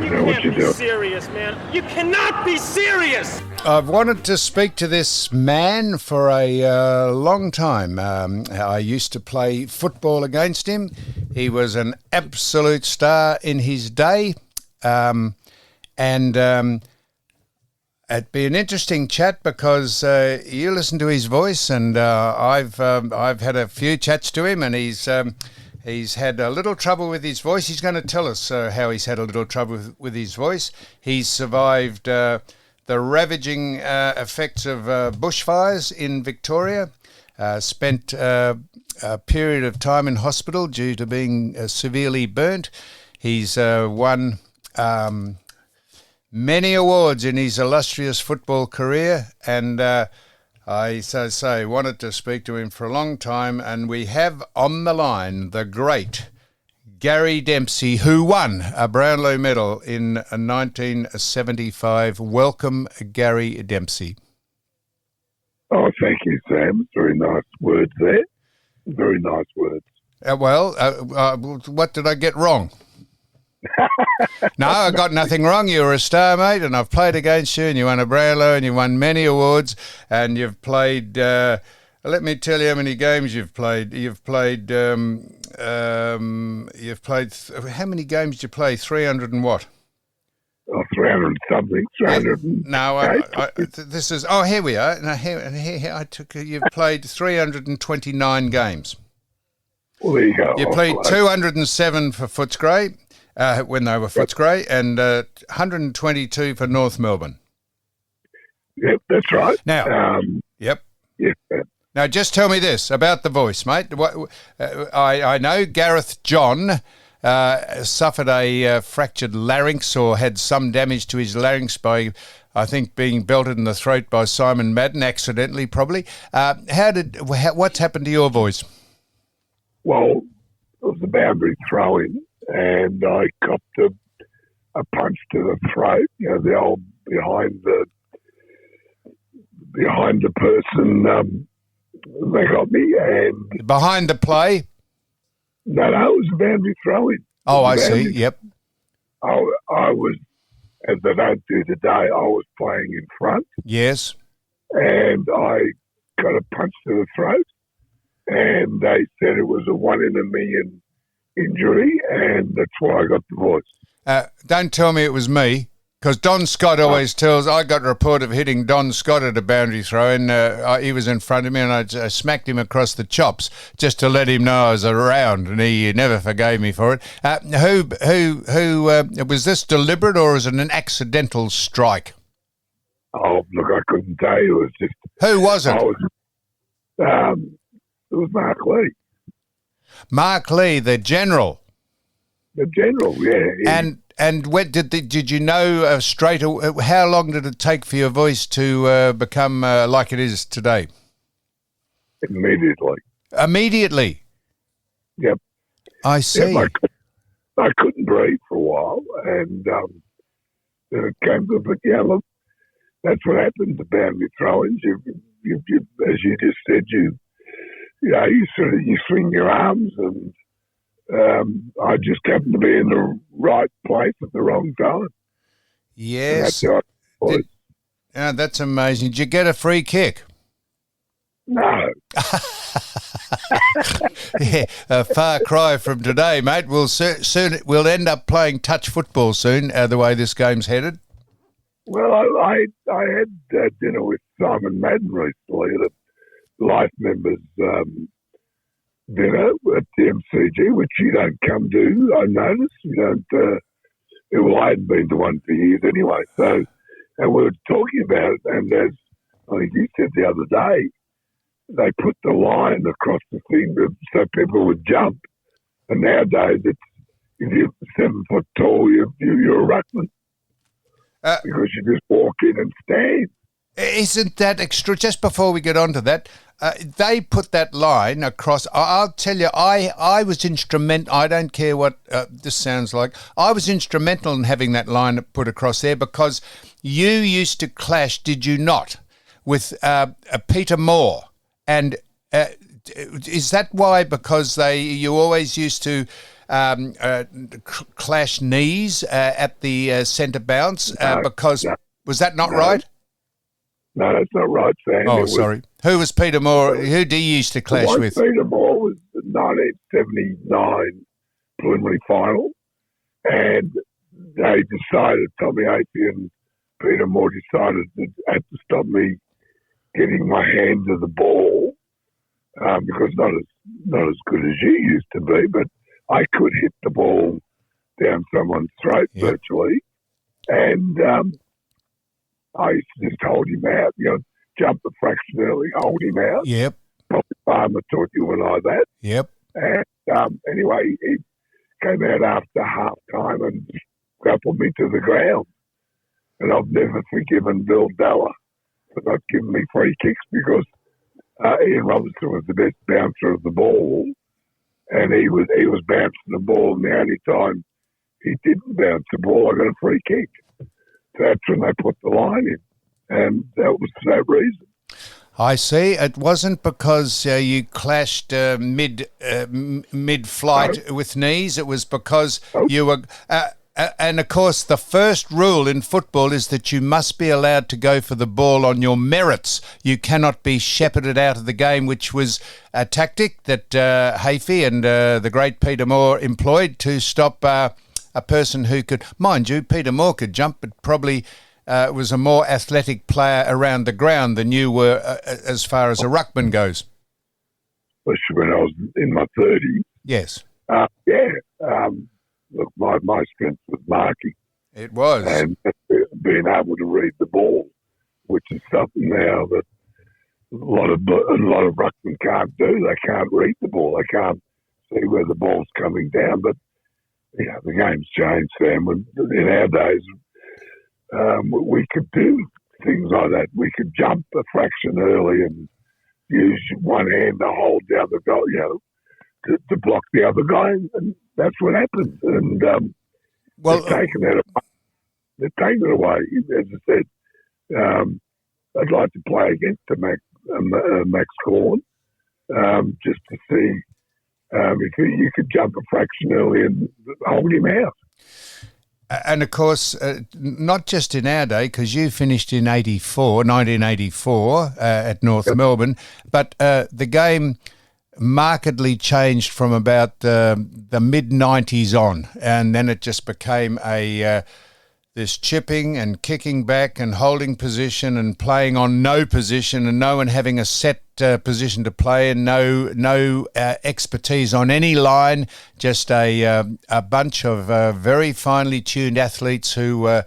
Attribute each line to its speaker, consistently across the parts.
Speaker 1: You can't be serious, man. You cannot be serious!
Speaker 2: I've wanted to speak to this man for a long time. I used to play football against him. He was an absolute star in his day. And it'd be an interesting chat because you listen to his voice, and I've had a few chats to him, and he's had a little trouble with his voice. He's going to tell us how he's had a little trouble with his voice. He's survived the ravaging effects of bushfires in Victoria, spent a period of time in hospital due to being severely burnt. He's won many awards in his illustrious football career, and I wanted to speak to him for a long time, and we have on the line the great Garry Dempsey, who won a Brownlow medal in 1975. Welcome, Garry Dempsey.
Speaker 3: Oh, thank you, Sam. Very nice words there. Very nice words.
Speaker 2: What did I get wrong? No, I got nothing wrong. You were a star, mate, and I've played against you, and you won a Brownlow, and you won many awards, and you've played... let me tell you how many games you've played. You've played... how many games did you play? 300 and what?
Speaker 3: 300 something. 300.
Speaker 2: No, this is... Oh, here we are. No, here I took... You've played 329 games.
Speaker 3: Well, there you go.
Speaker 2: You played 207 for Footscray, when they were Footscray, and 122 for North Melbourne.
Speaker 3: Yep, that's right.
Speaker 2: Now, yep.
Speaker 3: Yes,
Speaker 2: now, just tell me this about the voice, mate. I know Gareth John suffered a fractured larynx or had some damage to his larynx by, I think, being belted in the throat by Simon Madden, accidentally probably. What's happened to your voice?
Speaker 3: Well, it was a boundary throw-in, and I copped a punch to the throat, the old behind the person, they got me. And
Speaker 2: behind the play?
Speaker 3: No, it was a boundary throw-in.
Speaker 2: Oh, I see, yep.
Speaker 3: I was, as they don't do today, I was playing in front.
Speaker 2: Yes.
Speaker 3: And I got a punch to the throat, and they said it was a 1 in a million injury, and that's why I got the voice.
Speaker 2: Don't tell me it was me, because Don Scott always tells... I got a report of hitting Don Scott at a boundary throw, and he was in front of me, and I smacked him across the chops just to let him know I was around, and he never forgave me for it. Who was this deliberate, or was it an accidental strike?
Speaker 3: Oh, look, I couldn't tell you. It was just...
Speaker 2: Who was it?
Speaker 3: It was Mark Lee.
Speaker 2: Mark Lee, the general.
Speaker 3: The general, yeah.
Speaker 2: And when did you know straight away? How long did it take for your voice to become like it is today?
Speaker 3: Immediately.
Speaker 2: Immediately?
Speaker 3: Yep.
Speaker 2: I see.
Speaker 3: Yep, I couldn't breathe for a while, and then it came to, but yeah, look, that's what happens to boundary throw-ins. You, as you just said, you swing your arms, and I just happened to be in the right place at the wrong time.
Speaker 2: Yes. That's amazing. Did you get a free kick?
Speaker 3: No.
Speaker 2: Yeah, a far cry from today, mate. We'll end up playing touch football soon, the way this game's headed.
Speaker 3: Well, I had dinner with Simon Madden recently at a Life Members dinner at the MCG, which you don't come to, I noticed. You don't, I hadn't been to one for years anyway. So, and we were talking about it, and as I think you said the other day, they put the line across the thing so people would jump. And nowadays, if you're 7 foot tall, you're a ruckman. Because you just walk in and stand.
Speaker 2: Isn't that extra? Just before we get on to that, they put that line across. I'll tell you, I was instrumental. I don't care what this sounds like. I was instrumental in having that line put across there because you used to clash, did you not, with Peter Moore? And is that why? Because you always used to clash knees at the centre bounce because
Speaker 3: no,
Speaker 2: was that not right?
Speaker 3: No, that's not right, Sam.
Speaker 2: Oh, sorry. Who was Peter Moore? Who do you used to clash with?
Speaker 3: Peter Moore was the 1979 preliminary final, and they decided, Tommy Apey and Peter Moore decided that had to stop me getting my hand to the ball because not as good as you used to be, but I could hit the ball down someone's throat virtually, and I used to just hold him out, jump the fraction early, hold him out.
Speaker 2: Yep.
Speaker 3: Probably Farmer taught you and I that.
Speaker 2: Yep.
Speaker 3: And anyway, he came out after half time and grappled me to the ground. And I've never forgiven Bill Dalla for not giving me free kicks because Ian Robertson was the best bouncer of the ball, and he was bouncing the ball, and the only time he didn't bounce the ball, I got a free kick. So that's when they put the line in, and that was for that reason.
Speaker 2: I see. It wasn't because you clashed mid-flight with knees. It was because you were... and, of course, the first rule in football is that you must be allowed to go for the ball on your merits. You cannot be shepherded out of the game, which was a tactic that Hafey and the great Peter Moore employed to stop a person who could... Mind you, Peter Moore could jump, but probably was a more athletic player around the ground than you were as far as a ruckman goes.
Speaker 3: Especially when I was in my 30s.
Speaker 2: Yes.
Speaker 3: Look, my strength was marking.
Speaker 2: It was.
Speaker 3: And being able to read the ball, which is something now that a lot of ruckmen can't do. They can't read the ball. They can't see where the ball's coming down. But, the game's changed, Sam. In our days, we could do things like that. We could jump a fraction early and use one hand to hold the other guy, to block the other guy, and that's what happened. And they've taken that away. They've taken it away. As I said, I'd like to play against Max Corn just to see if you could jump a fraction early and hold him out.
Speaker 2: And, of course, not just in our day, because you finished in 1984 at North Melbourne, but the game markedly changed from about the mid-90s on, and then it just became this chipping and kicking back and holding position and playing on no position and no one having a set position to play and no expertise on any line, just a bunch of very finely tuned athletes who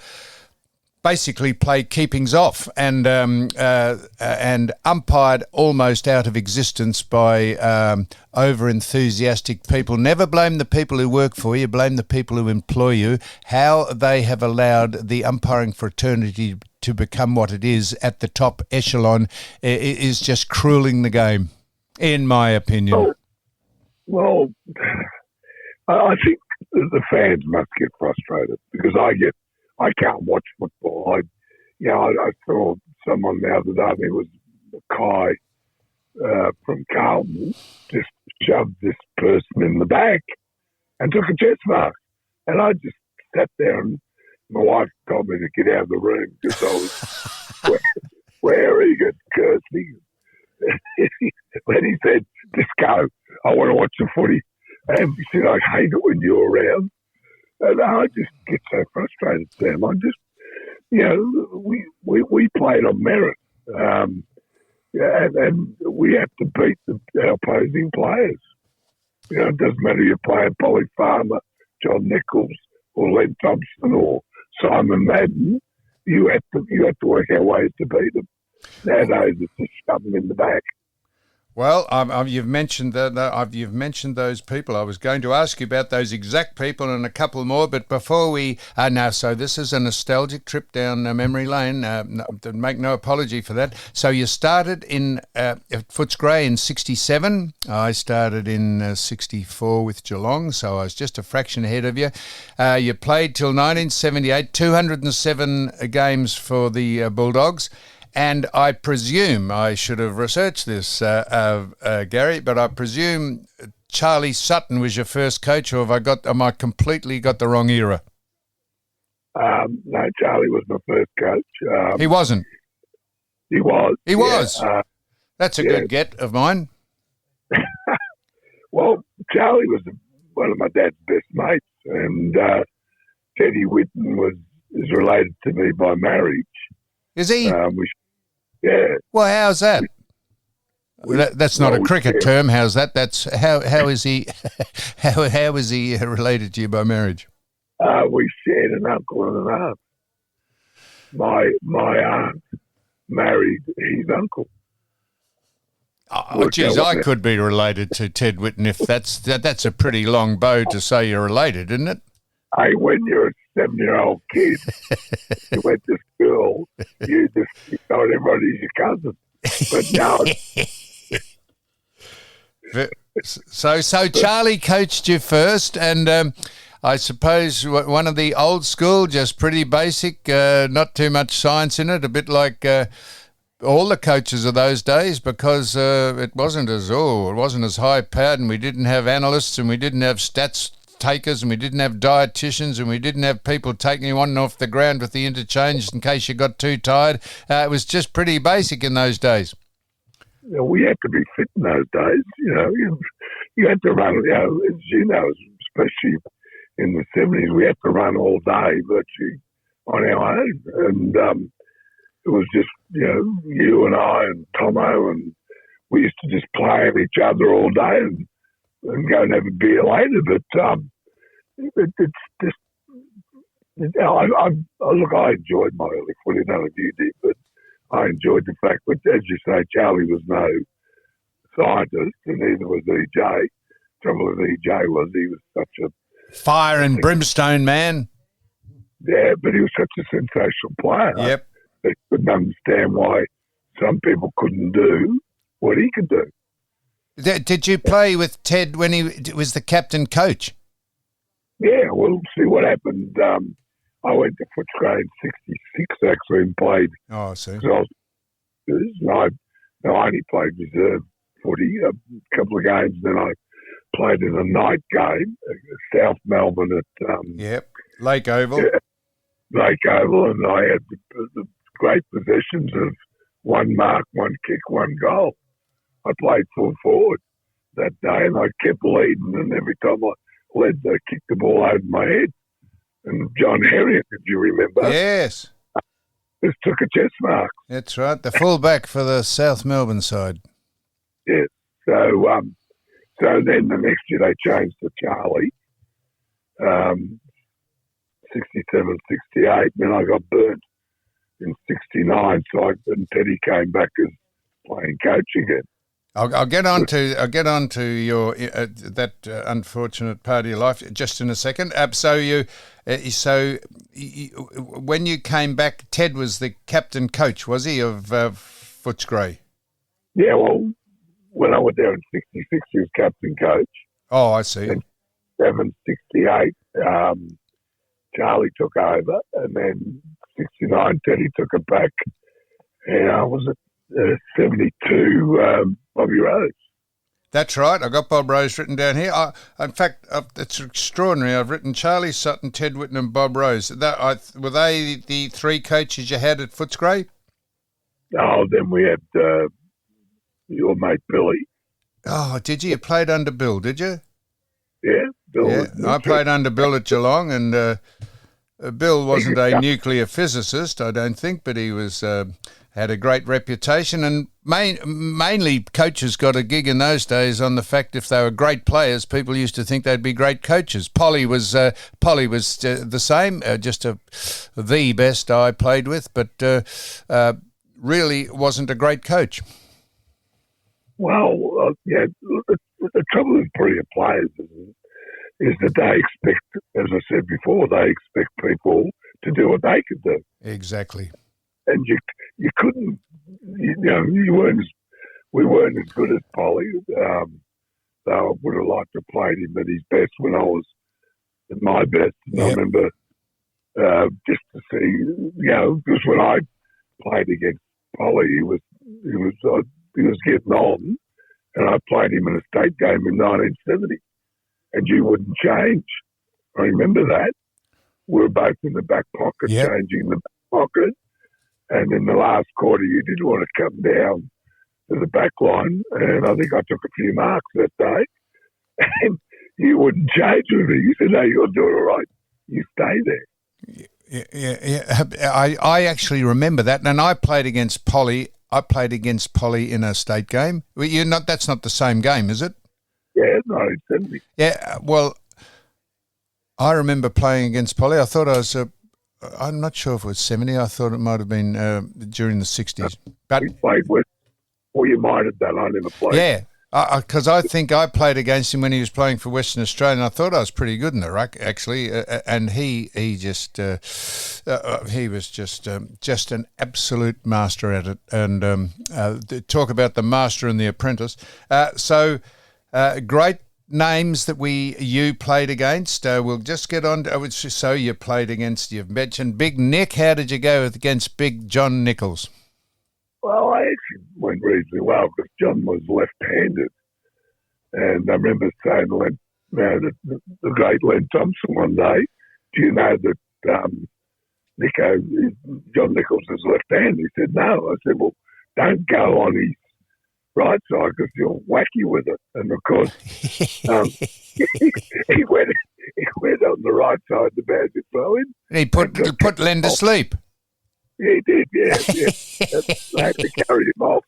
Speaker 2: basically played keepings off and umpired almost out of existence by over-enthusiastic people. Never blame the people who work for you, blame the people who employ you. How they have allowed the umpiring fraternity to become what it is at the top echelon is just crueling the game, in my opinion.
Speaker 3: Well, I think the fans must get frustrated because I can't watch football. I saw someone the other day, it was Kai from Carlton, just shoved this person in the back and took a chest mark. And I just sat there and my wife told me to get out of the room because I was swearing and cursing. When he said, just go, I want to watch the footy. And he said, I hate it when you're around. And I just get so frustrated, Sam. I just, we played on merit. And we have to beat our opposing players. It doesn't matter if you're playing Polly Farmer, John Nichols, or Len Thompson, or Simon Madden. You have to work out ways to beat them. Nowadays, it's just shove them in the back.
Speaker 2: Well, you've mentioned you've mentioned those people. I was going to ask you about those exact people and a couple more, but before we so this is a nostalgic trip down memory lane. Make no apology for that. So you started in at Footscray in '67. I started in '64 with Geelong, so I was just a fraction ahead of you. You played till 1978, 207 games for the Bulldogs. And I presume, I should have researched this, Garry, but I presume Charlie Sutton was your first coach, or am I completely got the wrong era?
Speaker 3: No, Charlie was my first coach.
Speaker 2: He wasn't.
Speaker 3: He was.
Speaker 2: He was. That's a
Speaker 3: yeah.
Speaker 2: good get of mine.
Speaker 3: Well, Charlie was one of my dad's best mates, and Teddy Whitten is related to me by marriage.
Speaker 2: Is he?
Speaker 3: Yeah.
Speaker 2: Well, how's that? That's not a cricket term. How's that? That's how is he? How is he related to you by marriage?
Speaker 3: We shared an uncle and an aunt. My aunt married his uncle.
Speaker 2: Oh, geez, I could be related to Ted Whitten if that's a pretty long bow to say you're related, isn't it?
Speaker 3: Hey, when you're a 7-year-old kid, you went to school, you thought everybody's your cousin. But now,
Speaker 2: so Charlie coached you first, and I suppose one of the old school, just pretty basic, not too much science in it, a bit like all the coaches of those days, because it wasn't as high powered, and we didn't have analysts, and we didn't have stats takers, and we didn't have dietitians, and we didn't have people taking you on and off the ground with the interchange in case you got too tired. It was just pretty basic in those days.
Speaker 3: We had to be fit in those days. You had to run. As you know, especially in the 70s, we had to run all day virtually on our own, and it was just you and I and Tomo, and we used to just play at each other all day and go and have a beer later. But it's just, I enjoyed my early footy. I don't know if you did, but I enjoyed the fact that, as you say, Charlie was no scientist, and neither was EJ. Trouble with EJ was he was such a
Speaker 2: fire and brimstone man.
Speaker 3: Yeah, but he was such a sensational player.
Speaker 2: Yep.
Speaker 3: I couldn't understand why some people couldn't do what he could do.
Speaker 2: Did you play with Ted when he was the captain coach?
Speaker 3: Yeah, well, see what happened. I went to Footscray in '66 actually and played.
Speaker 2: Oh, I see.
Speaker 3: I only played reserve footy a couple of games, then I played in a night game, South Melbourne at
Speaker 2: Lake Oval.
Speaker 3: Yeah, Lake Oval, and I had the great possessions of one mark, one kick, one goal. I played full forward that day, and I kept leading, and every time I led, I kicked the ball over my head. And John Herriot, if you remember,
Speaker 2: yes,
Speaker 3: just took a chest mark.
Speaker 2: That's right, the fullback for the South Melbourne side.
Speaker 3: Yeah. So then the next year they changed to Charlie, 67, 68. Then I got burnt in 69. And Teddy came back as playing coach again.
Speaker 2: I'll get on to your that unfortunate part of your life just in a second. So when you came back, Ted was the captain coach, was he, of Footscray? Yeah,
Speaker 3: well, when I went there in '66, he was captain coach.
Speaker 2: Oh, I see.
Speaker 3: And 68, Charlie took over, and then 69, Teddy took it back. And I was at 72. Bobby Rose.
Speaker 2: That's right. I got Bob Rose written down here. In fact, it's extraordinary. I've written Charlie Sutton, Ted Whitten, and Bob Rose. Were they the three coaches you had at Footscray?
Speaker 3: Oh, then we had your mate Billy.
Speaker 2: Oh, did you? You played under Bill, did you?
Speaker 3: Yeah, Bill.
Speaker 2: Yeah, I played under Bill at Geelong, and Bill wasn't a nuclear physicist, I don't think, but he was had a great reputation, and mainly coaches got a gig in those days on the fact if they were great players, people used to think they'd be great coaches. Polly was the same, just the best I played with, but really wasn't a great coach.
Speaker 3: Well, yeah, the trouble with brilliant players is that they expect, as I said before, they expect people to do what they could do.
Speaker 2: Exactly.
Speaker 3: And you couldn't, we weren't as good as Polly. So I would have liked to have played him at his best when I was at my best. And I remember just to see, because when I played against Polly, he was getting on, and I played him in a state game in 1970, and you wouldn't change. I remember that. We were both in the back pocket, changing the back pocket, and in the last quarter, you didn't want to come down to the back line, and I think I took a few marks that day, and you wouldn't change with me. You said, no, you're doing all right. You stay there.
Speaker 2: Yeah. I actually remember that, and I played against Polly. I played against Polly in a state game. Well, that's not the same game, is it?
Speaker 3: Yeah, 1970.
Speaker 2: Yeah, well, I remember playing against Polly. I thought I was, I'm not sure if it was 70. I thought it might have been during the 60s. But
Speaker 3: we played with, or you might have done. I never played.
Speaker 2: Yeah, because I think I played against him when he was playing for Western Australia, and I thought I was pretty good in the ruck, actually. And he was just an absolute master at it. And talk about the master and the apprentice. Great names that you played against. We'll just get on. So you played against. You've mentioned Big Nick. How did you go against Big John Nichols?
Speaker 3: Well, I actually went reasonably well because John was left-handed. And I remember saying to the great Len Thompson one day, do you know that John Nichols is left-handed? He said, no. I said, well, don't go on his right side because you'll whack you with it. And, of course, he went on the right side of the bag to throw in.
Speaker 2: He put Len to sleep.
Speaker 3: Yeah, he did, yeah. I had to carry him off.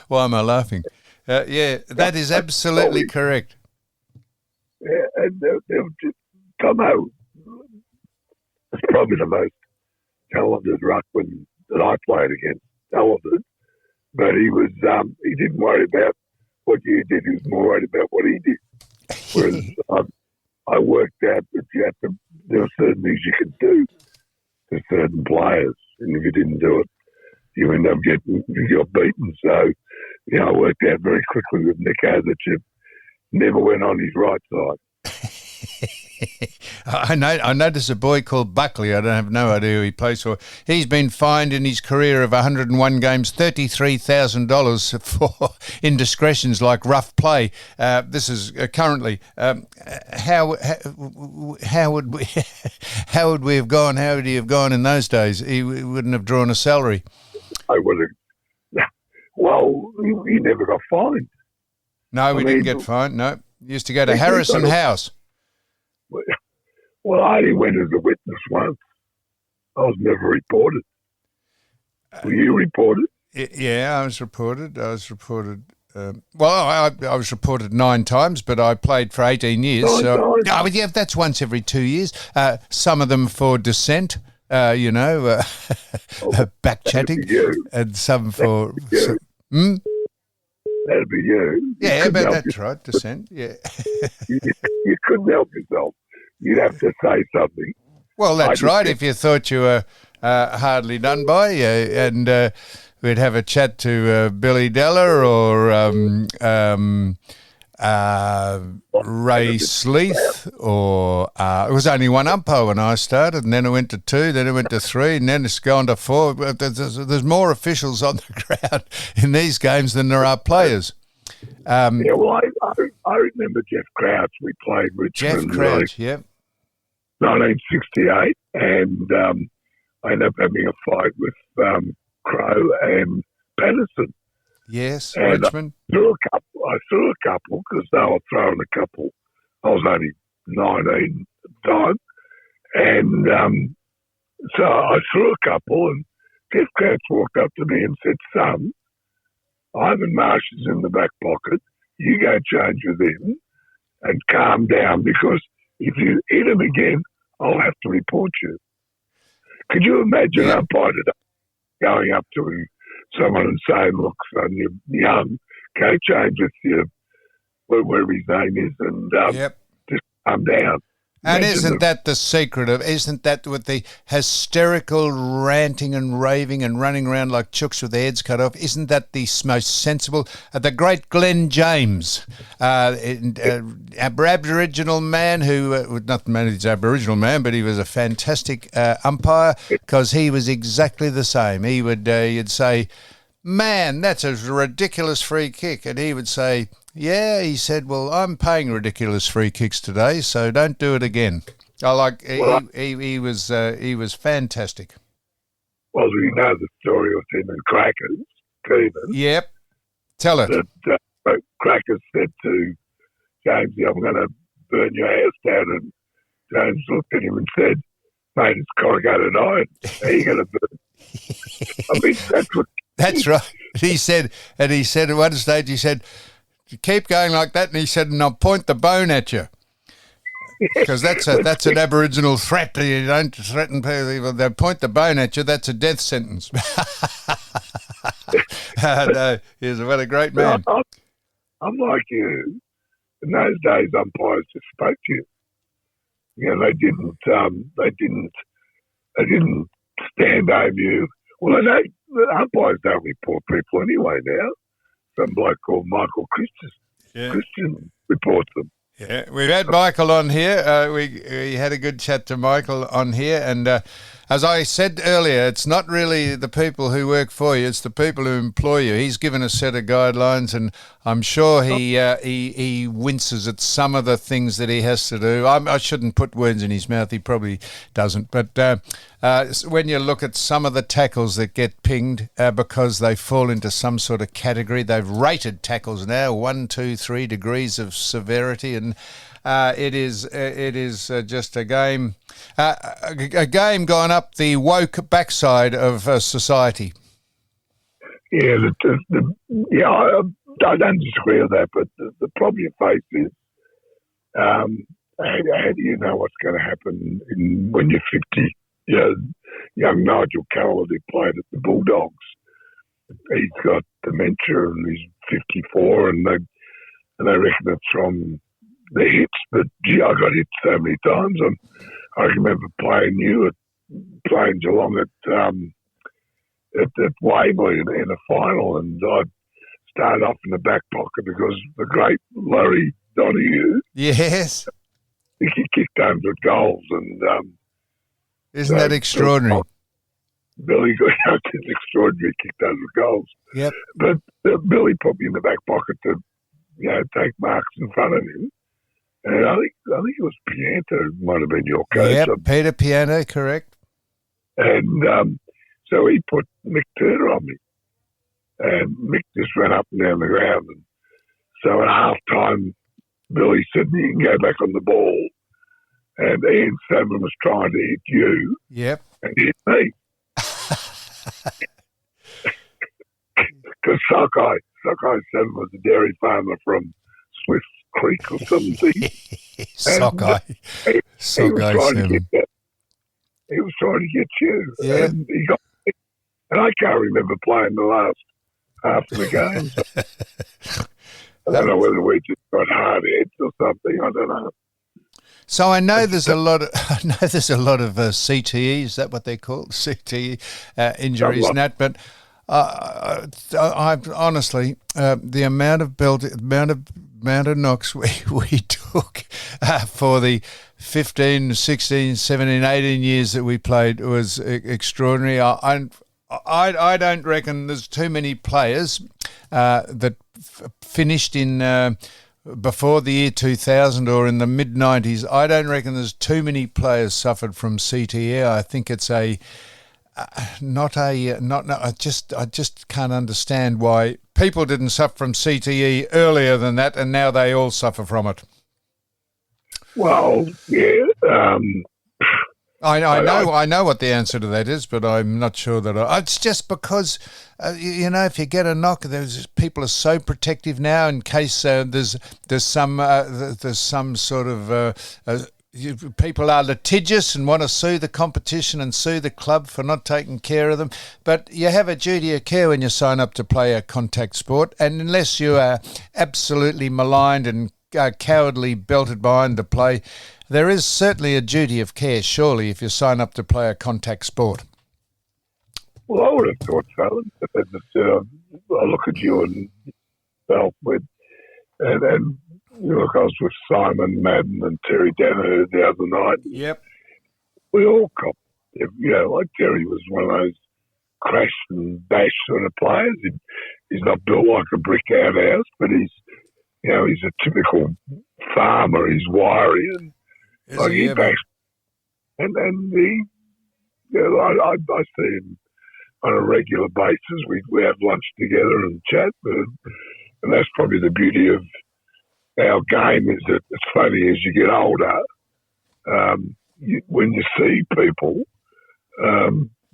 Speaker 2: Why am I laughing? That is absolutely correct.
Speaker 3: Yeah, and they'll just Tomo is probably the most talented ruckman that I played against. Talented, but he didn't worry about what you did. He was more worried about what he did. Whereas I worked out that there were certain things you could do to certain players, and if you didn't do it, you end up you got beaten. So, I worked out very quickly with Nico that you never went on his right side.
Speaker 2: I noticed a boy called Buckley. I don't have no idea who he plays for. He's been fined in his career of 101 games $33,000 for indiscretions like rough play. This is currently. How would we have gone? How would he have gone in those days? He wouldn't have drawn a salary.
Speaker 3: I would have. Well, he never got fined.
Speaker 2: No, we didn't get fined. No, he used to go to Harrison House.
Speaker 3: Well, I only went as a witness once. I was never reported. Were you reported?
Speaker 2: Yeah, I was reported. I was reported 9 times, but I played for 18 years. That's once every 2 years. Some of them for dissent, back chatting, and some for.
Speaker 3: That'd be you.
Speaker 2: Yeah, but that's right, dissent. Yeah.
Speaker 3: You couldn't help yourself. You'd have to say something.
Speaker 2: Well, that's right. If you thought you were hardly done by, and we'd have a chat to Billy Della or Ray Sleeth, or it was only one umpire when I started, and then it went to 2, then it went to 3, and then it's gone to 4. There's more officials on the ground in these games than there are players.
Speaker 3: I remember Jeff Crouch. We played Richmond.
Speaker 2: Jeff Crouch, yeah.
Speaker 3: 1968, and I ended up having a fight with Crow and Patterson.
Speaker 2: Yes,
Speaker 3: and
Speaker 2: Richmond.
Speaker 3: I threw a couple because they were throwing a couple. I was only 19 at the time, and so I threw a couple, and Jeff Crouch walked up to me and said, "Son, Ivan Marsh is in the back pocket. You go change with him and calm down, because if you hit him again, I'll have to report you." Could you imagine umpire going up to someone and saying, "Look, son, you're young, go change with you, whatever his name is, and just calm down."
Speaker 2: And isn't that the secret of, isn't that with the hysterical ranting and raving and running around like chooks with their heads cut off, isn't that the most sensible? The great Glenn James, Aboriginal man who, not that he's Aboriginal man, but he was a fantastic umpire, because he was exactly the same. He would, you'd say, man, that's a ridiculous free kick. And he would say, yeah, he said, well, I'm paying ridiculous free kicks today, so don't do it again. He was fantastic.
Speaker 3: Well, you know the story of him and Crackers, Stephen.
Speaker 2: Yep. Tell it.
Speaker 3: That Crackers said to Jamesy, I'm going to burn your house down. And James looked at him and said, mate, it's corrugated iron. How are you going to burn? I mean, that's what...
Speaker 2: That's right. He said at one stage, he said, keep going like that. And he said, and I'll point the bone at you. Because that's an Aboriginal threat. You don't threaten people. They point the bone at you. That's a death sentence. No, what a great man.
Speaker 3: I'm like you. In those days, umpires just spoke to you. You know, they didn't stand over you. Well, the umpires don't report people anyway now. Some bloke called Michael Christian reports them.
Speaker 2: Yeah, we've had Michael on here. We had a good chat to Michael on here, and as I said earlier, it's not really the people who work for you; it's the people who employ you. He's given a set of guidelines, and I'm sure he winces at some of the things that he has to do. I shouldn't put words in his mouth; he probably doesn't. But when you look at some of the tackles that get pinged because they fall into some sort of category, they've rated tackles now 1, 2, 3 degrees of severity, and it is just a game gone up the woke backside of society.
Speaker 3: Yeah, I don't disagree with that, but the problem you face is how do you know what's going to happen when you're 50? You know, young Nigel Callard, who played at the Bulldogs, he's got dementia and he's 54, and they reckon it's from the hits. But gee, I got hit so many times. I remember playing Geelong at Waverley in a final, and I started off in the back pocket because the great Larry Donahue,
Speaker 2: yes,
Speaker 3: he kicked 100 goals, and
Speaker 2: isn't that extraordinary?
Speaker 3: Billy got out his extraordinary, kicked 100 goals.
Speaker 2: Yep.
Speaker 3: But Billy put me in the back pocket to, take marks in front of him. And I think it was Pianta might have been your coach.
Speaker 2: Yep, Peter Pianta, correct.
Speaker 3: And so he put Mick Turner on me. And Mick just ran up and down the ground. And so at half time, Billy said, you can go back on the ball. And Ian Salmon was trying to hit you.
Speaker 2: Yep.
Speaker 3: And hit me. Because Sockeye Salmon was a dairy farmer from Smith's Creek or something.
Speaker 2: Sockeye.
Speaker 3: He
Speaker 2: Sockeye Salmon.
Speaker 3: He was trying to get you.
Speaker 2: Yeah.
Speaker 3: And he got me. And I can't remember playing the last half of the game. I don't know whether we just got hard heads or something. I don't know.
Speaker 2: So I know there's a lot of CTE. Is that what they're called? CTE injuries and that. But I honestly, the amount of knocks we took for the 15, 16, 17, 18 years that we played was extraordinary. I don't reckon there's too many players that finished in before the year 2000 or in the mid 90s. I don't reckon there's too many players suffered from CTE. I think it's I just can't understand why people didn't suffer from CTE earlier than that, and now they all suffer from it.
Speaker 3: Well, yeah.
Speaker 2: I know what the answer to that is, but I'm not sure that it's just because, if you get a knock, people are so protective now in case there's some sort of people are litigious and want to sue the competition and sue the club for not taking care of them. But you have a duty of care when you sign up to play a contact sport, and unless you are absolutely maligned and cowardly belted behind the play, there is certainly a duty of care, surely, if you sign up to play a contact sport.
Speaker 3: Well, I would have thought so. I look at you and yourself and I was with Simon Madden and Terry Danaher the other night.
Speaker 2: Yep.
Speaker 3: We all copped. Like Terry was one of those crash and bash sort of players. He's not built like a brick outhouse, but he's a typical farmer. He's wiry and he backs. And I see him on a regular basis. We have lunch together and chat, and that's probably the beauty of our game, is that it's funny, as you get older, when you see people,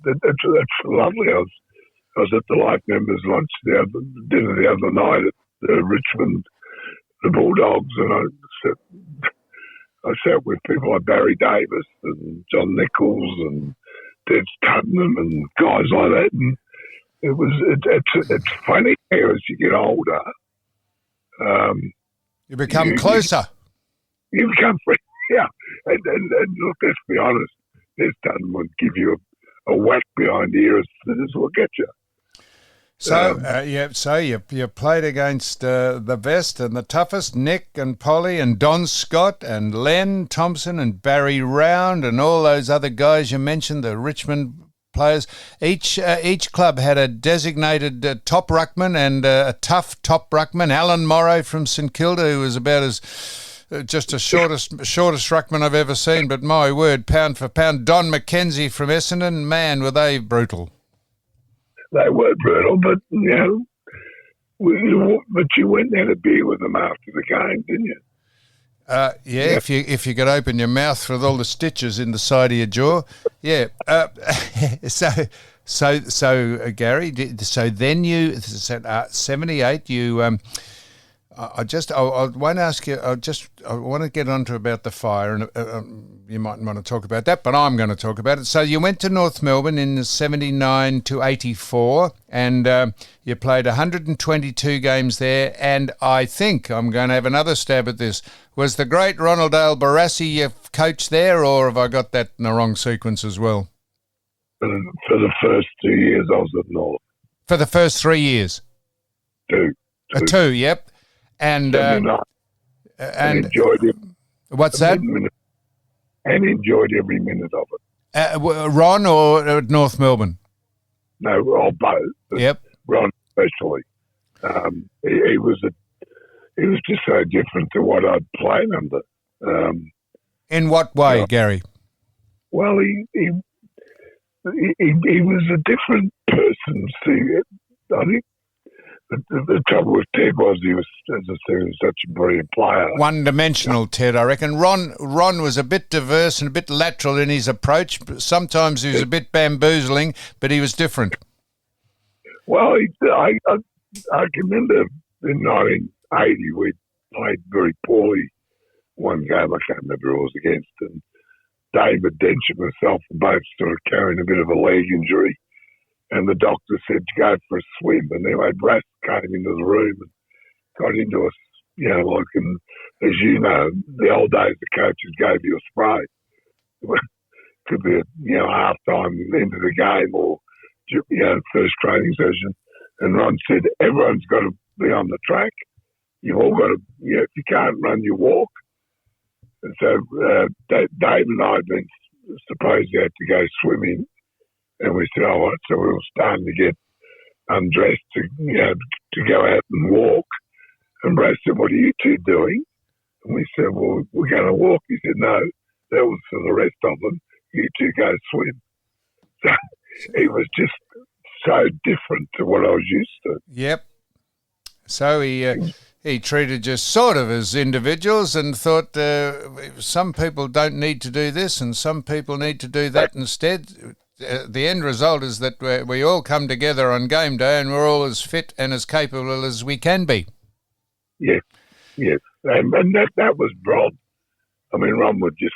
Speaker 3: that's lovely. I was at the Life Members lunch dinner the other night at Richmond, the Bulldogs, and I sat with people like Barry Davis and John Nichols and Des Tottenham and guys like that, and it's funny how as you get older,
Speaker 2: you become closer.
Speaker 3: You become friends, yeah. And look, let's be honest, Des Tottenham would give you a whack behind the ear as soon as we'll get you.
Speaker 2: So you played against the best and the toughest, Nick and Polly and Don Scott and Len Thompson and Barry Round and all those other guys you mentioned, the Richmond players. Each club had a designated top ruckman and a tough top ruckman. Alan Morrow from St Kilda, who was about as just the shortest ruckman I've ever seen, but my word, pound for pound. Don McKenzie from Essendon, man, were they brutal.
Speaker 3: They were brutal, but but you went and had a beer with them after the game, didn't you?
Speaker 2: Yeah, if you could open your mouth with all the stitches in the side of your jaw, yeah. So Garry, so then you 78. You I won't ask you. I want to get onto about the fire, and you might want to talk about that, but I'm going to talk about it. So you went to North Melbourne in 79 to 84, and you played 122 games there. And I think I'm going to have another stab at this. Was the great Ronald Dale Barassi your coach there, or have I got that in the wrong sequence as well?
Speaker 3: For the first 2 years, I was at North.
Speaker 2: For the first 3 years? Two, yep. And
Speaker 3: enjoyed it.
Speaker 2: What's that?
Speaker 3: And enjoyed every minute of it.
Speaker 2: Ron or North Melbourne?
Speaker 3: No, all both.
Speaker 2: Yep.
Speaker 3: Ron especially. He was just so different to what I'd played under.
Speaker 2: In what way, Garry?
Speaker 3: Well, he was a different person. See, I think. The trouble with Ted was he was, as I said, he was such a brilliant player.
Speaker 2: One-dimensional, Ted, I reckon. Ron was a bit diverse and a bit lateral in his approach. Sometimes he was a bit bamboozling, but he was different.
Speaker 3: Well, I can remember in 1980 we played very poorly one game. I can't remember who it was against. And David Dench and myself were both sort of carrying a bit of a leg injury. And the doctor said to go for a swim. And anyway, Brass came into the room and got into us, and as you know, the old days the coaches gave you a spray. Could be half time, end of the game, or first training session. And Ron said, everyone's got to be on the track. You've all got to, if you can't run, you walk. And so Dave and I had been supposed to have to go swimming. And we said, all right, so we were starting to get undressed to go out and walk. And Brad said, what are you two doing? And we said, well, we're going to walk. He said, no, that was for the rest of them. You two go swim. So he was just so different to what I was used to.
Speaker 2: Yep. So he treated you sort of as individuals and thought some people don't need to do this and some people need to do that instead. The end result is that we all come together on game day and we're all as fit and as capable as we can be.
Speaker 3: Yes. And that was Ron. I mean, Ron would just,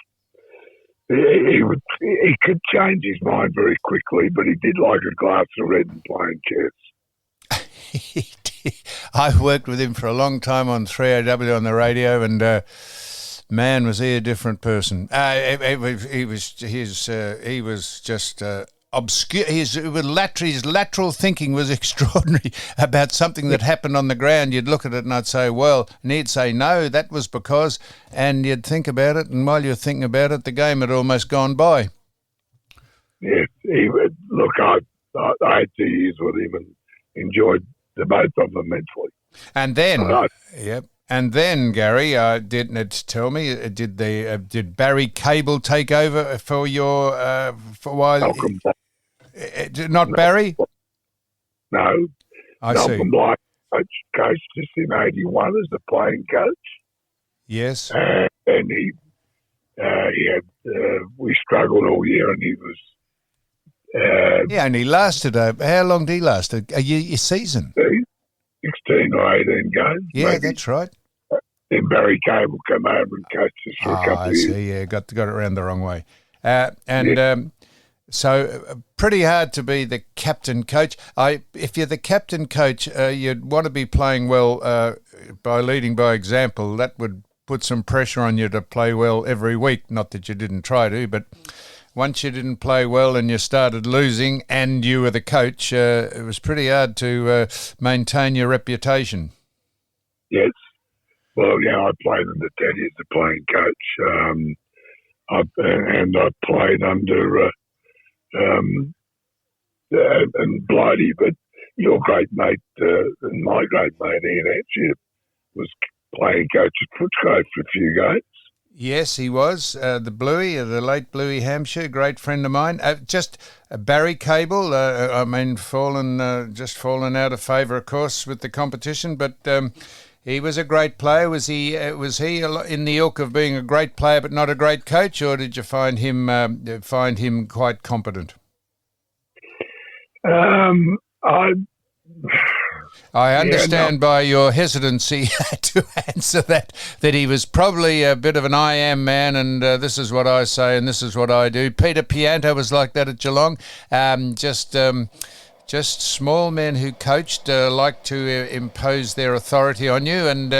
Speaker 3: he could change his mind very quickly, but he did like a glass of red and playing chess.
Speaker 2: I worked with him for a long time on 3AW on the radio, and man, was he a different person. He was just obscure. His lateral thinking was extraordinary about something that happened on the ground. You'd look at it and I'd say, well, and he'd say, no, that was because, and you'd think about it, and while you're thinking about it, the game had almost gone by.
Speaker 3: Yes, he would. Look, I had 2 years with him and enjoyed the both of them immensely.
Speaker 2: And then,
Speaker 3: Right.
Speaker 2: yep. And then, Gary, didn't tell me, did Barry Cable take over for your for a while?
Speaker 3: Malcolm Blight.
Speaker 2: Not Barry?
Speaker 3: No.
Speaker 2: I
Speaker 3: Malcolm
Speaker 2: see.
Speaker 3: Blight coached us in 81 as a playing coach.
Speaker 2: Yes.
Speaker 3: And he had, we struggled all year and he was...
Speaker 2: And he lasted, how long did he last? A year season?
Speaker 3: 16 or 18 games.
Speaker 2: Yeah,
Speaker 3: maybe.
Speaker 2: that's right.
Speaker 3: Then Barry Cable come over and coached us for a couple
Speaker 2: I
Speaker 3: of years.
Speaker 2: see, yeah, got it around the wrong way. So pretty hard to be the captain coach. If you're the captain coach, you'd want to be playing well by leading by example. That would put some pressure on you to play well every week. Not that you didn't try to, but once you didn't play well and you started losing and you were the coach, it was pretty hard to maintain your reputation.
Speaker 3: Yes. Well, yeah, I played under Teddy as a playing coach. I played under and Blighty, but your great mate and my great mate Ian Hampshire was playing coach at Footscray for a few games.
Speaker 2: Yes, he was. The Bluey, the late Bluey Hampshire, great friend of mine. Just Barry Cable, fallen out of favour, of course, with the competition, but he was a great player. Was he in the ilk of being a great player but not a great coach, or did you find him quite competent? I understand by your hesitancy to answer that he was probably a bit of an I am man, and this is what I say and this is what I do. Peter Pianto was like that at Geelong. Just small men who coached like to impose their authority on you, and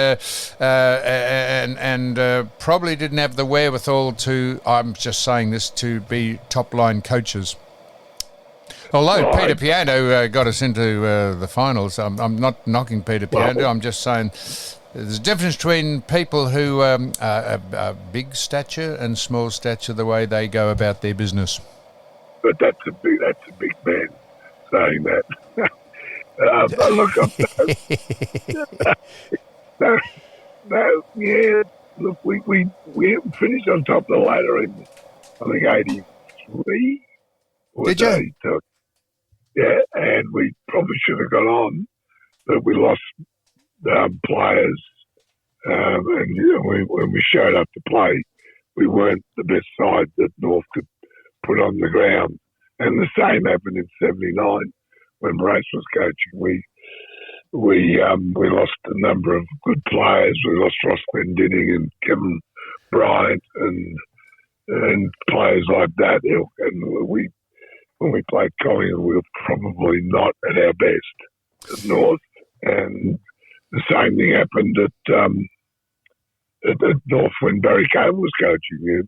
Speaker 2: probably didn't have the wherewithal to. I'm just saying this to be top line coaches. Although Peter Pianto got us into the finals, I'm not knocking Peter Pianto. I'm just saying there's a difference between people who are big stature and small stature, the way they go about their business.
Speaker 3: But that's a big man saying that. Look, we finished on top of the ladder in, I think, 83.
Speaker 2: Did you?
Speaker 3: Yeah, and we probably should have got on, but we lost players. And when we showed up to play, we weren't the best side that North could put on the ground. And the same happened in '79 when Race was coaching. We lost a number of good players. We lost Ross Glendinning and Kevin Bryant and players like that. And when we played Collingwood, we were probably not at our best at North. And the same thing happened at North when Barry Cable was coaching.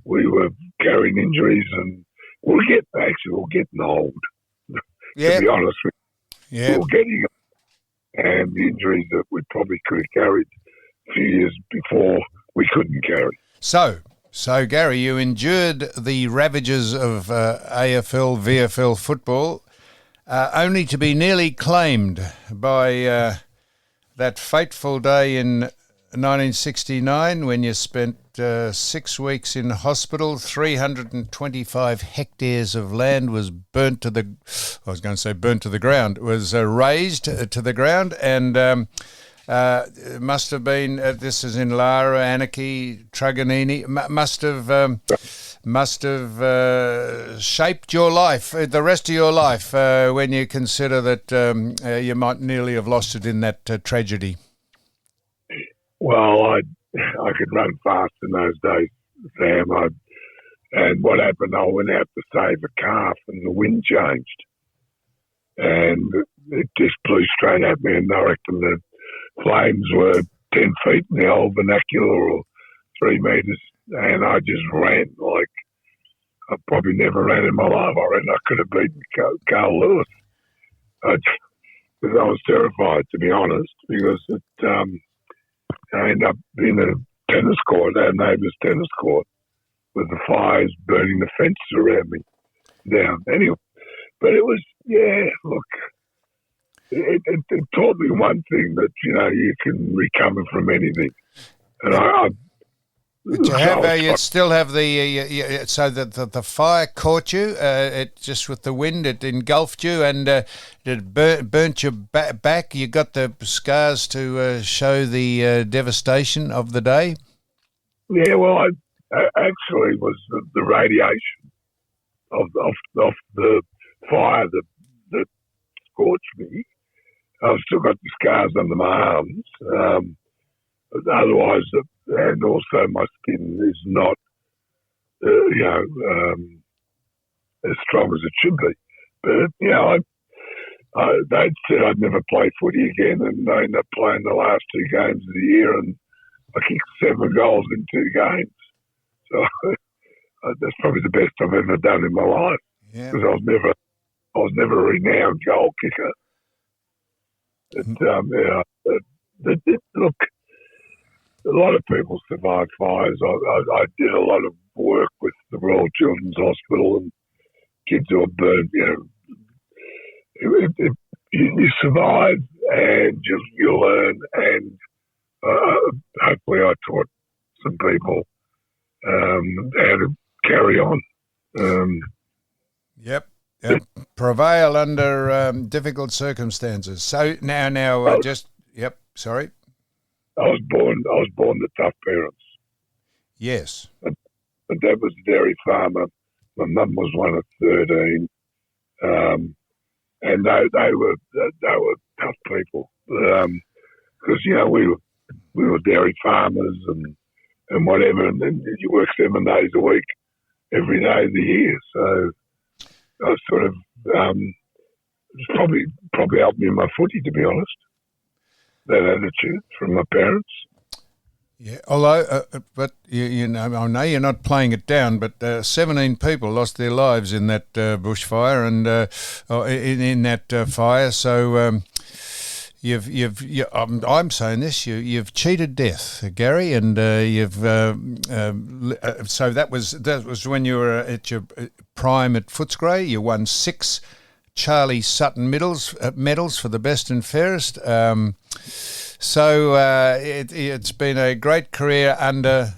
Speaker 3: We were carrying injuries, and we're getting old.
Speaker 2: Yeah.
Speaker 3: To be honest with you,
Speaker 2: yeah,
Speaker 3: we're getting old, and the injuries that we probably could have carried a few years before we couldn't carry.
Speaker 2: So, Gary, you endured the ravages of AFL, VFL football, only to be nearly claimed by that fateful day in 1969 when you spent 6 weeks in hospital. 325 hectares of land was burnt to the... I was going to say burnt to the ground. It was razed to the ground, and... it must have been. This is in Lara, Anarchy, Truganini. Must have shaped your life, the rest of your life, when you consider that you might nearly have lost it in that tragedy.
Speaker 3: Well, I could run fast in those days, Sam. And what happened? I went out to save a calf, and the wind changed, and it just blew straight at me. And I reckon the flames were 10 feet in the old vernacular, or 3 metres, and I just ran like I probably never ran in my life. I reckon I could have beaten Carl Lewis. Because I was terrified, to be honest, because I ended up in a tennis court, our neighbour's tennis court, with the fires burning the fences around me down. Anyway, but it was Yeah, look, it taught me one thing, that, you can recover from anything. And
Speaker 2: But you still have so that the fire caught you. It just with the wind, it engulfed you, and it burnt your back. You got the scars to show the devastation of the day.
Speaker 3: Yeah, well, I actually was the radiation of the fire that scorched me. I've still got the scars under my arms. Otherwise, and also my skin is not, as strong as it should be. But, they'd said I'd never play footy again, and I ended up playing the last 2 games of the year, and I kicked 7 goals in 2 games. So that's probably the best I've ever done in my life, because I was never a renowned goal kicker. Look, a lot of people survive fires. I did a lot of work with the Royal Children's Hospital and kids who are burned. You survive, and you learn, and hopefully I taught some people how to carry on.
Speaker 2: Yep. Prevail under difficult circumstances. So now, sorry.
Speaker 3: I was born to tough parents.
Speaker 2: Yes.
Speaker 3: My dad was a dairy farmer. My mum was one of 13, and they were tough people, because we were dairy farmers and whatever, and then you work 7 days a week, every day of the year. So I sort of it's probably helped me in my footy, to be honest. That attitude from my parents.
Speaker 2: Yeah, although, but I know you're not playing it down, but 17 people lost their lives in that bushfire and in that fire. So I'm saying this. You've cheated death, Garry, and so that was when you were at your prime at Footscray. You won 6 Charlie Sutton medals for the best and fairest. So it's been a great career under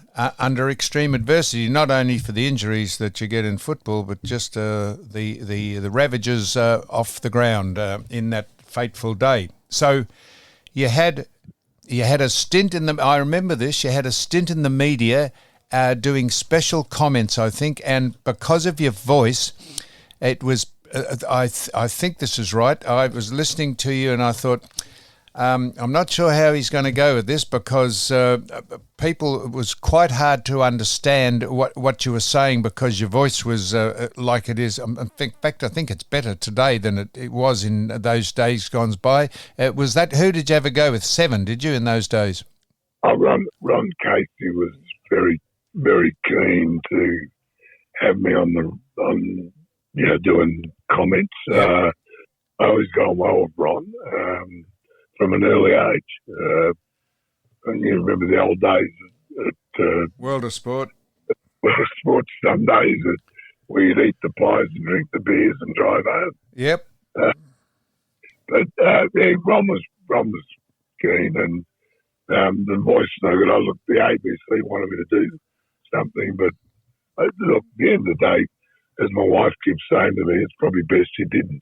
Speaker 2: extreme adversity, not only for the injuries that you get in football, but just the ravages off the ground in that fateful day. So you had a stint in the. I remember this. You had a stint in the media doing special comments, I think, and because of your voice, it was. I think this is right. I was listening to you and I thought, I'm not sure how he's going to go with this, because it was quite hard to understand what you were saying, because your voice was like it is. In fact, I think it's better today than it was in those days gone by. Was that, who did you ever go with? 7, did you, in those days?
Speaker 3: Ron Casey was very, very keen to have me on doing comments.
Speaker 2: Yeah.
Speaker 3: I always got on well with Ron from an early age. And you remember the old days at
Speaker 2: World of Sport.
Speaker 3: World of Sport Sundays where you'd eat the pies and drink the beers and drive home.
Speaker 2: Yep.
Speaker 3: Ron was keen, and the voice no good. The ABC wanted me to do something, but look, at the end of the day, as my wife keeps saying to me, it's probably best you didn't,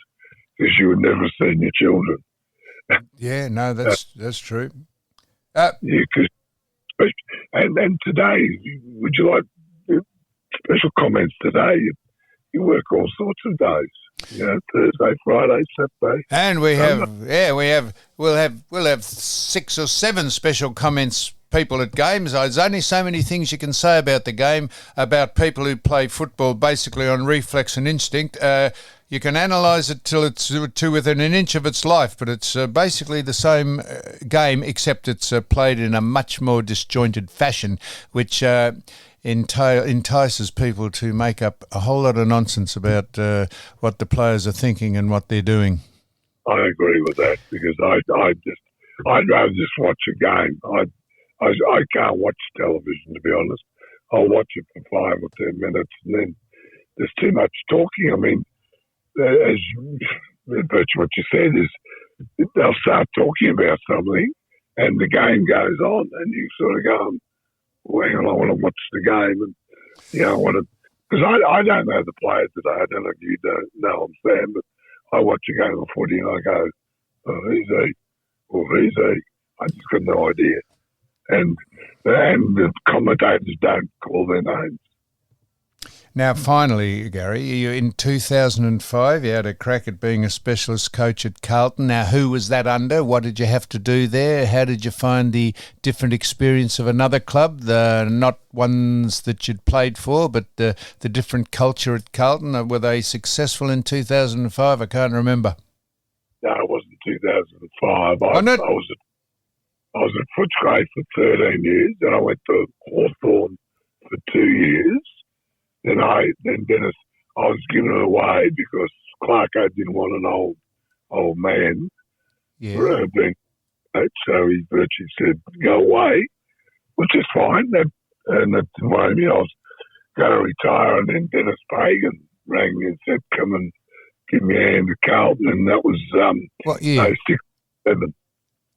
Speaker 3: because you would never have seen your children.
Speaker 2: Yeah, no, that's true.
Speaker 3: And today, would you like special comments today? You work all sorts of days. Thursday, Friday, Saturday.
Speaker 2: And we'll have 6 or 7 special comments people at games. There's only so many things you can say about the game, about people who play football basically on reflex and instinct. You can analyse it till it's to within an inch of its life, but it's basically the same game, except it's played in a much more disjointed fashion, which entices people to make up a whole lot of nonsense about what the players are thinking and what they're doing.
Speaker 3: I agree with that, because I'd rather just watch a game. I can't watch television, to be honest. I'll watch it for 5 or 10 minutes, and then there's too much talking. I mean, as virtually what you said is they'll start talking about something, and the game goes on, and you sort of go, well, hang on, I want to watch the game, and I want to, because I don't know the players today. I don't know if you don't know them, Sam, but I watch a game of footy and I go, oh, who's he? Or who's he? I just got no idea. And the commentators don't call their names.
Speaker 2: Now, finally, Garry, you in 2005, you had a crack at being a specialist coach at Carlton. Now, who was that under? What did you have to do there? How did you find the different experience of another club, the not ones that you'd played for, but the different culture at Carlton? Were they successful in 2005? I can't remember.
Speaker 3: No, it wasn't 2005. I was at Footscray for 13 years, and I went to Hawthorn for 2 years. Then Dennis, I was given it away because Clarko didn't want an old man.
Speaker 2: Yeah.
Speaker 3: So he virtually said, go away, which is fine. And that's why I was going to retire. And then Dennis Pagan rang me and said, come and give me a hand at Carlton. And that was
Speaker 2: what year?
Speaker 3: 06, 07.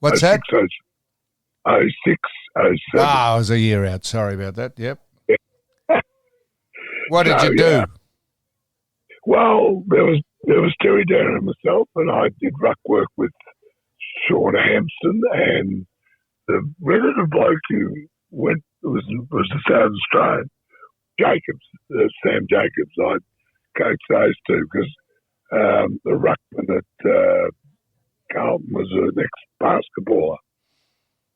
Speaker 2: What's that?
Speaker 3: 06, 07.
Speaker 2: Ah, I was a year out. Sorry about that. Yep. What did you do?
Speaker 3: Yeah. Well, there was Terry Darren and myself, and I did ruck work with Sean Hampson, and the relative bloke who went was the South Australian Jacobs, Sam Jacobs. I coached those two because the ruckman at Carlton was an ex-basketballer.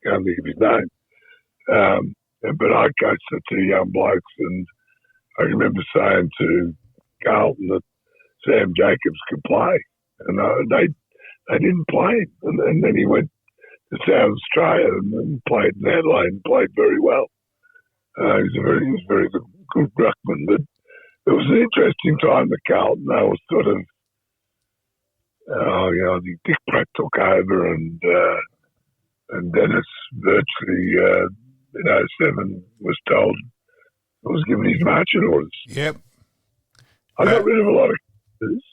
Speaker 3: I can't think of his name, but I coached the two young blokes, and I remember saying to Carlton that Sam Jacobs could play, and they didn't play him. And then he went to South Australia and played in Adelaide and played very well. He was a very good ruckman. But it was an interesting time at Carlton. They were sort of, I think Dick Pratt took over, and Dennis virtually in 07 was told. I was given his marching orders.
Speaker 2: Yep.
Speaker 3: I got rid of a lot of characters.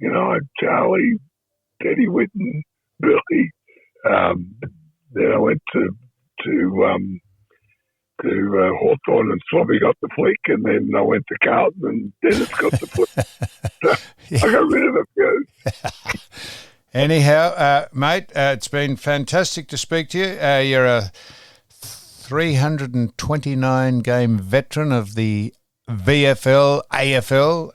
Speaker 3: I had Charlie, Teddy Whitten, Billy. Then I went to Hawthorn, and Sloppy got the flick, and then I went to Carlton, and Dennis got the flick. So I got rid of a few.
Speaker 2: Anyhow, mate, it's been fantastic to speak to you. You're a 329 game veteran of the VFL, AFL,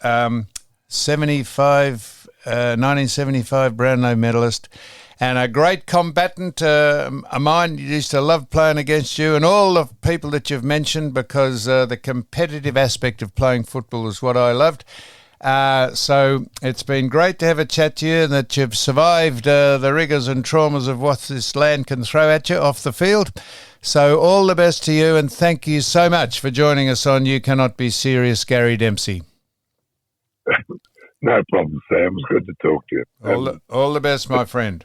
Speaker 2: 1975 Brownlow medalist, and a great combatant. Mine used to love playing against you and all the people that you've mentioned, because the competitive aspect of playing football is what I loved. So it's been great to have a chat to you, and that you've survived the rigours and traumas of what this land can throw at you off the field. So all the best to you, and thank you so much for joining us on You Cannot Be Serious, Garry Dempsey.
Speaker 3: No problem, Sam. It was good to talk to you.
Speaker 2: All the best, my friend.